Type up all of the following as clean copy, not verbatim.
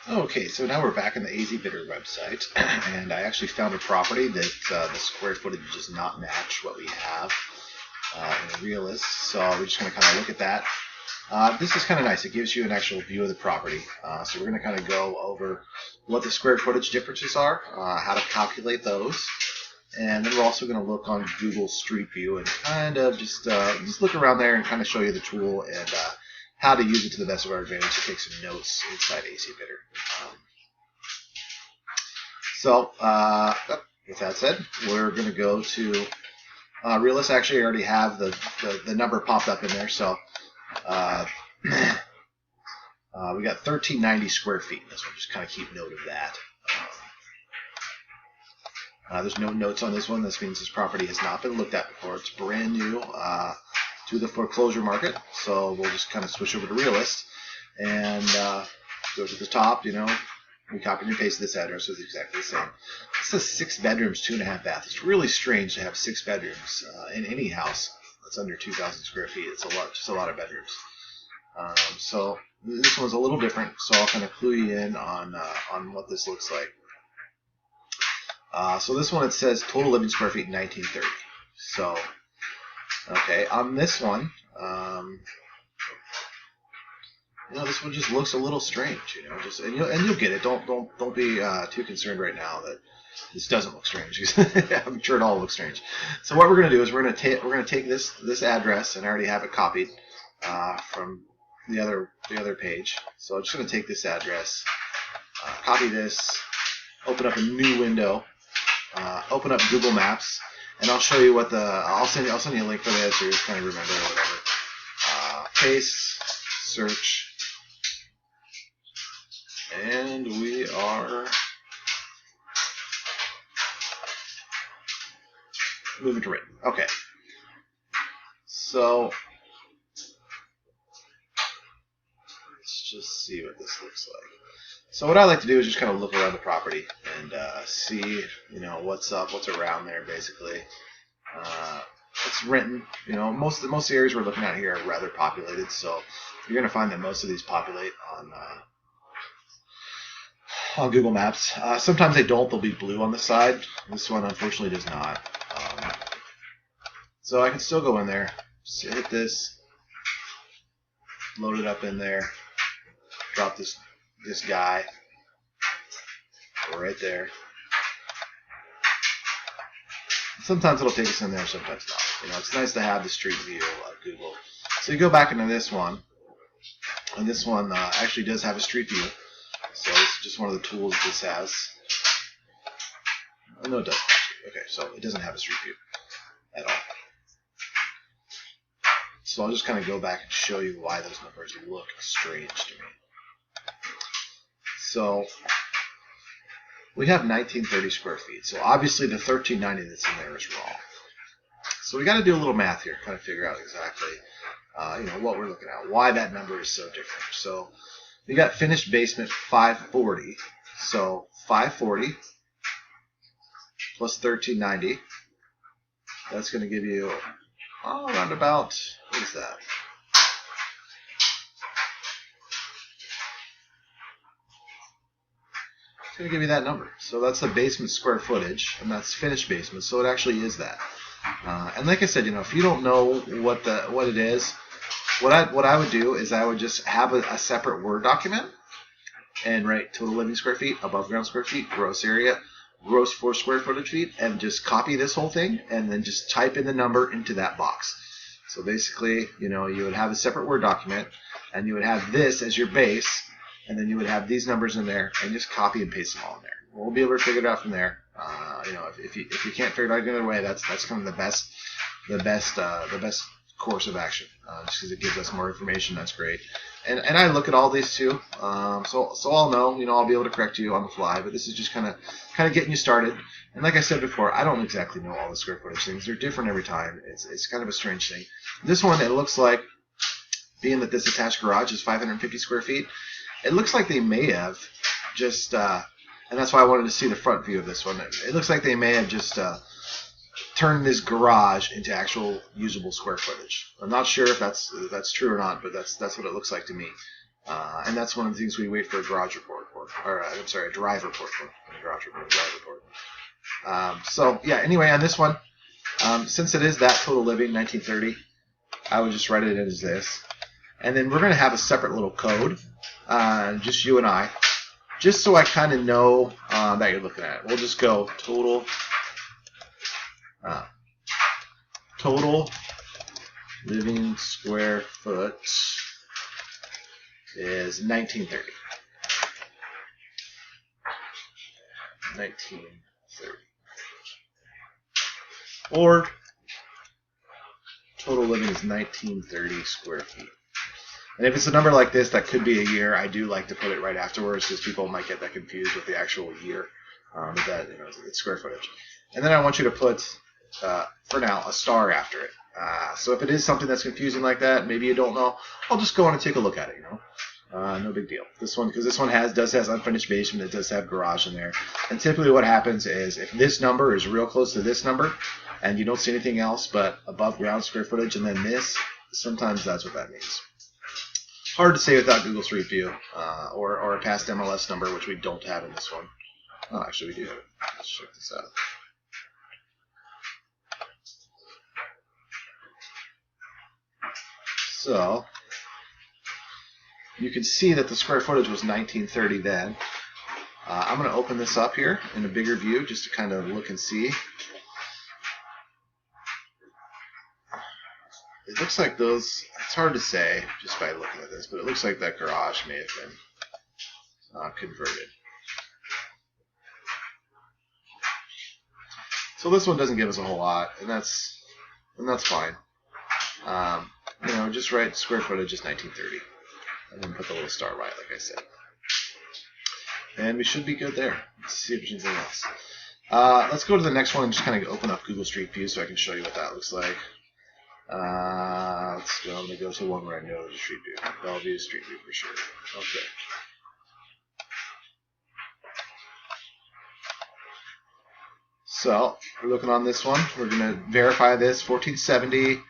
Okay, so now we're back on the AZ Bidder website, and I actually found a property that the square footage does not match what we have in Realist. So we're just going to kind of look at that. This is kind of nice. It gives you an actual view of the property. So we're going to kind of go over what the square footage differences are, how to calculate those, and then we're also going to look on Google Street View and kind of just look around there and kind of show you the tool and how to use it to the best of our advantage to take some notes inside AC Bidder. Um, with that said, we're going to go to Realist. Actually, I already have the number popped up in there, so uh, we got 1390 square feet. This one, just kind of keep note of that. There's no notes on this one. This means this property has not been looked at before. It's brand new to the foreclosure market. So we'll just kind of switch over to Realist and go to the top. We copy and paste this address. So it's exactly the same. It says 6 bedrooms, 2.5 baths. It's really strange to have 6 bedrooms in any house that's under 2,000 square feet. It's just a lot of bedrooms. So this one's a little different. So I'll kind of clue you in on what this looks like. So this one, it says total living square feet 1930. So, okay, on this one, this one just looks a little strange. And you'll get it. Don't be too concerned right now that this doesn't look strange. I'm sure it all looks strange. So what we're gonna do is we're gonna take this address, and I already have it copied from the other page. So I'm just gonna take this address, copy this, open up a new window. Open up Google Maps, and I'll show you what I'll send you a link for this, or just kind of remember or whatever. Paste, search, and we are moving to written. Okay, so let's just see what this looks like. So what I like to do is just kind of look around the property and see, what's up, what's around there, basically. It's Renton. Most of the areas we're looking at here are rather populated, so you're going to find that most of these populate on Google Maps. Sometimes they don't; they'll be blue on the side. This one, unfortunately, does not. So I can still go in there, just hit this, load it up in there, drop this guy right there. Sometimes it'll take us in there, sometimes not. It's nice to have the street view of Google. So you go back into this one, and this one actually does have a street view. So it's just one of the tools this has. Oh, no, it doesn't. Okay, so it doesn't have a street view at all. So I'll just kind of go back and show you why those numbers look strange to me. So we have 1930 square feet. So obviously the 1390 that's in there is wrong. So we got to do a little math here, kind of figure out exactly, what we're looking at, why that number is so different. So we got finished basement 540. So 540 plus 1390. That's going to give you around about, what is that? Going to give you that number. So that's the basement square footage, and that's finished basement. So it actually is that. And like I said, if you don't know what it is, what I would do is I would just have a separate Word document and write total living square feet, above ground square feet, gross area, gross floor square footage feet, and just copy this whole thing and then just type in the number into that box. So basically, you would have a separate Word document, and you would have this as your base. And then you would have these numbers in there, and just copy and paste them all in there. We'll be able to figure it out from there. If you can't figure it out either way, that's kind of the best course of action. Just because it gives us more information, that's great. And I look at all these too, so I'll know. I'll be able to correct you on the fly. But this is just kind of getting you started. And like I said before, I don't exactly know all the square footage things. They're different every time. It's kind of a strange thing. This one, it looks like, being that this attached garage is 550 square feet. It looks like they may have just, and that's why I wanted to see the front view of this one. It looks like they may have just turned this garage into actual usable square footage. I'm not sure if that's true or not, but that's what it looks like to me. And that's one of the things we wait for a garage report for. or I'm sorry, a drive report. A garage report, a drive report. So yeah. Anyway, on this one, since it is that total living 1930, I would just write it as this, and then we're going to have a separate little code, just you and I, just so I kind of know that you're looking at it. We'll just go total living square foot is 1930. 1930. Or total living is 1930 square feet. And if it's a number like this, that could be a year. I do like to put it right afterwards because people might get that confused with the actual year. But that, it's square footage. And then I want you to put, for now, a star after it. So if it is something that's confusing like that, maybe you don't know, I'll just go on and take a look at it. No big deal. This one, because this one does have unfinished basement, it does have garage in there. And typically what happens is if this number is real close to this number, and you don't see anything else but above ground square footage, and then this, sometimes that's what that means. Hard to say without Google Street View or a past MLS number, which we don't have in this one. Oh, actually, we do have it. Let's check this out. So you can see that the square footage was 1930 then. I'm going to open this up here in a bigger view just to kind of look and see. It looks like those, it's hard to say just by looking at this, but it looks like that garage may have been converted. So this one doesn't give us a whole lot, and that's fine. Just write square footage is 1930, and then put the little star right, like I said. And we should be good there. Let's see if there's anything else. Let's go to the next one and just kind of open up Google Street View so I can show you what that looks like. Let's go. I'm going to go to one where I know there's a Street View. Bellevue Street View for sure. Okay. So we're looking on this one. We're going to verify this 1470.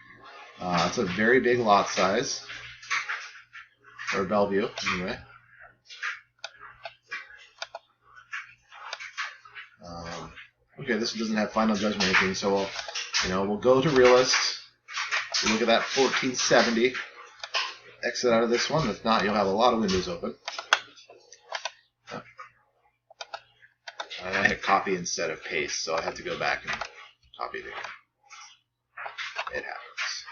It's a very big lot size, or Bellevue anyway. Okay, this doesn't have final judgment or anything, so we'll go to realist. Look at that 1470. Exit out of this one. If not, you'll have a lot of windows open. I hit copy instead of paste, so I had to go back and copy it again. It happens.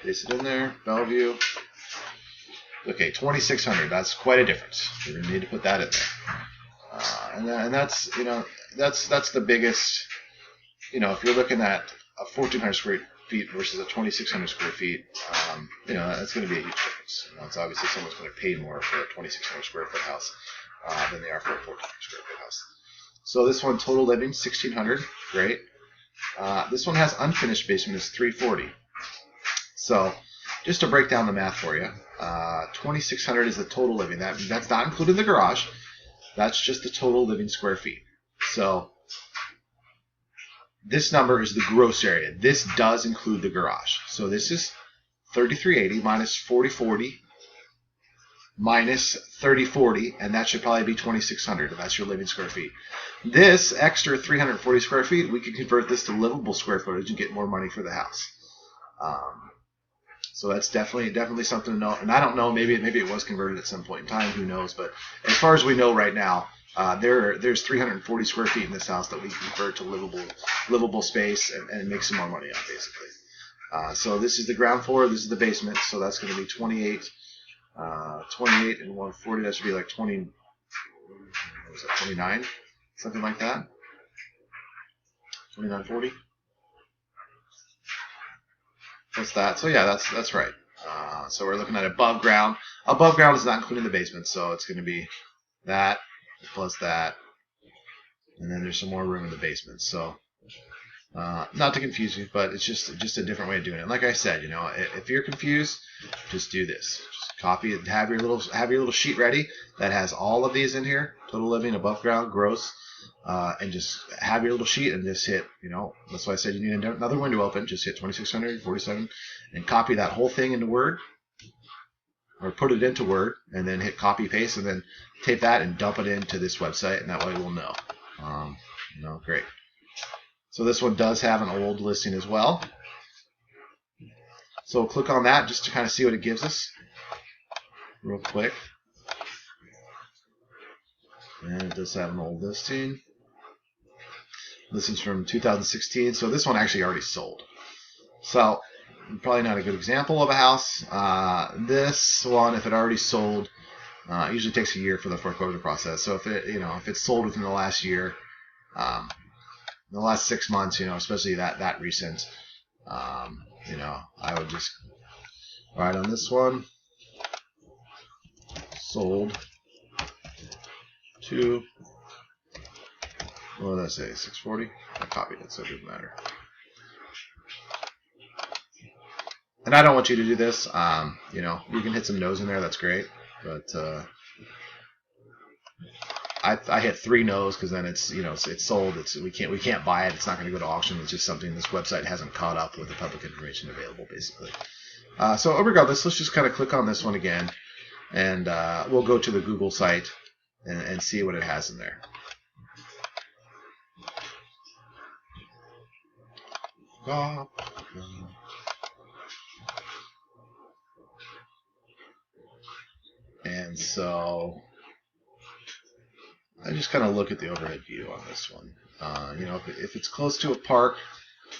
Paste it in there. Bellevue. Okay, 2600. That's quite a difference. You're gonna need to put that in there. And that's that's the biggest. If you're looking at a 1400 square feet versus a 2600 square feet, that's going to be a huge difference. It's obviously someone's going to pay more for a 2600 square foot house than they are for a 1400 square foot house. So this one, total living 1600, great. This one has unfinished basement is 340. So just to break down the math for you, 2600 is the total living. That's not including the garage. That's just the total living square feet. So this number is the gross area. This does include the garage. So this is 3380 minus 4040 minus 3040, and that should probably be 2600, and that's your living square feet. This extra 340 square feet, we can convert this to livable square footage and get more money for the house. So that's definitely something to know. And I don't know, maybe it was converted at some point in time, who knows? But as far as we know right now, there's 340 square feet in this house that we can convert to livable space and make some more money on, basically. So this is the ground floor. This is the basement. So that's going to be 28 and 140. That should be like 20. What was that? 29, something like that. 2940. What's that? So yeah, that's right. So we're looking at above ground. Above ground is not including the basement, so it's going to be that plus that, and then there's some more room in the basement. So not to confuse you, but it's just a different way of doing it. Like I said, if you're confused, just do this. Just copy it. Have your little sheet ready that has all of these in here: total living, above ground, gross. and just have your little sheet and just hit, that's why I said you need another window open. Just hit 2647 and copy that whole thing into Word, or put it into Word, and then hit copy paste, and then take that and dump it into this website, and that way we'll know. Great. So this one does have an old listing as well. So we'll click on that just to kind of see what it gives us real quick. And it does have an old listing. This is from 2016, so this one actually already sold. So probably not a good example of a house. This one, if it already sold, usually takes a year for the foreclosure process. So if it's sold within the last year, the last 6 months, especially that recent, I would just write on this one, sold to, what did I say, 640? I copied it, so it doesn't matter. And I don't want you to do this. You can hit some no's in there. That's great. But I hit 3 no's because then it's sold. We can't buy it. It's not going to go to auction. It's just something this website hasn't caught up with the public information available, basically. So regardless, let's just kind of click on this one again, and we'll go to the Google site and see what it has in there. And so I just kind of look at the overhead view on this one. If it's close to a park,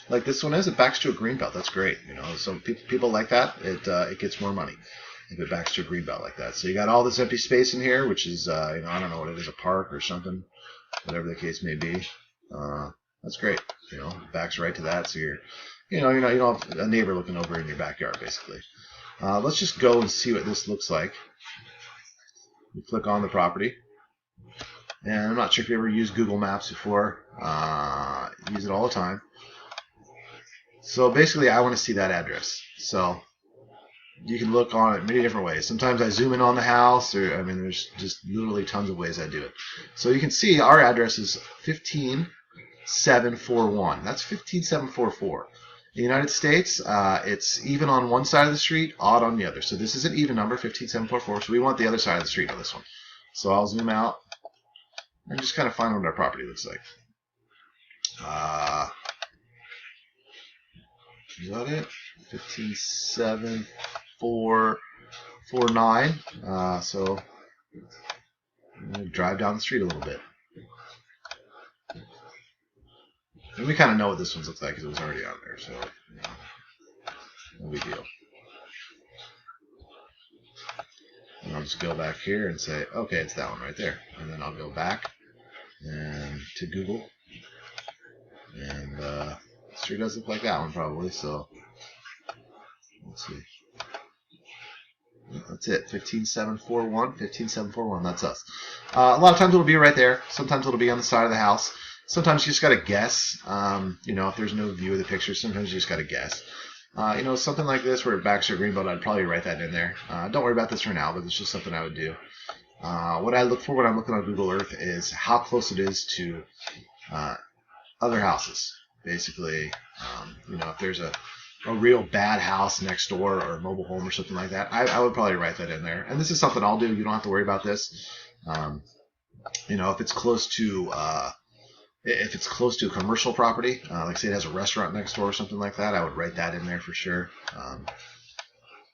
like this one is, it backs to a greenbelt. That's great. So people like that. It gets more money if it backs to a greenbelt like that. So you got all this empty space in here, which is I don't know what it is, a park or something, whatever the case may be. That's great. It backs right to that. So you don't have a neighbor looking over in your backyard, basically. Let's just go and see what this looks like. You click on the property, and I'm not sure if you ever used Google Maps before. Use it all the time. So basically, I want to see that address. So you can look on it many different ways. Sometimes I zoom in on the house, there's just literally tons of ways I do it. So you can see our address is 15741. That's 15744. In the United States, it's even on one side of the street, odd on the other. So this is an even number, 15744. So we want the other side of the street on this one. So I'll zoom out and just kind of find what our property looks like. Is that it? 15749. So I'm going to drive down the street a little bit. And we kind of know what this one looks like because it was already on there, so no big deal. And I'll just go back here and say, okay, it's that one right there. And then I'll go back and to Google, and it sure does look like that one probably. So let's see. That's it, 15741, 15741. That's us. A lot of times it'll be right there. Sometimes it'll be on the side of the house. Sometimes you just got to guess, if there's no view of the picture, sometimes you just got to guess. Something like this where it backs to a greenbelt, I'd probably write that in there. Don't worry about this for now, but it's just something I would do. What I look for when I'm looking on Google Earth is how close it is to other houses. Basically, if there's a real bad house next door or a mobile home or something like that, I would probably write that in there. And this is something I'll do. You don't have to worry about this. If it's close to If it's close to a commercial property, like say it has a restaurant next door or something like that, I would write that in there for sure.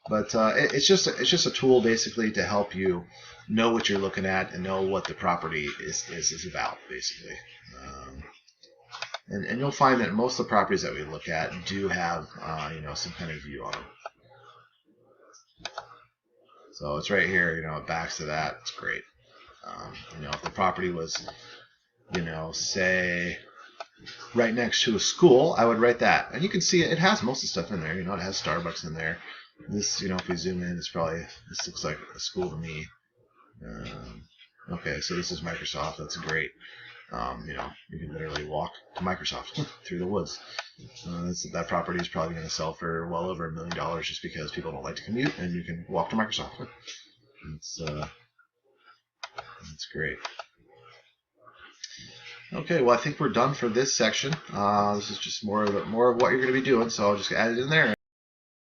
But it's just a tool basically to help you know what you're looking at and know what the property is about basically. And you'll find that most of the properties that we look at do have some kind of view on them. So it's right here. It backs to that. It's great. If the property was say right next to a school, I would write that. And you can see it has most of the stuff in there. It has Starbucks in there. This, if we zoom in, this looks like a school to me. Okay, so this is Microsoft. That's great. You can literally walk to Microsoft through the woods. That property is probably going to sell for well over $1 million just because people don't like to commute, and you can walk to Microsoft. It's great. Okay, well I think we're done for this section. This is just more of what you're going to be doing, so I'll just add it in there.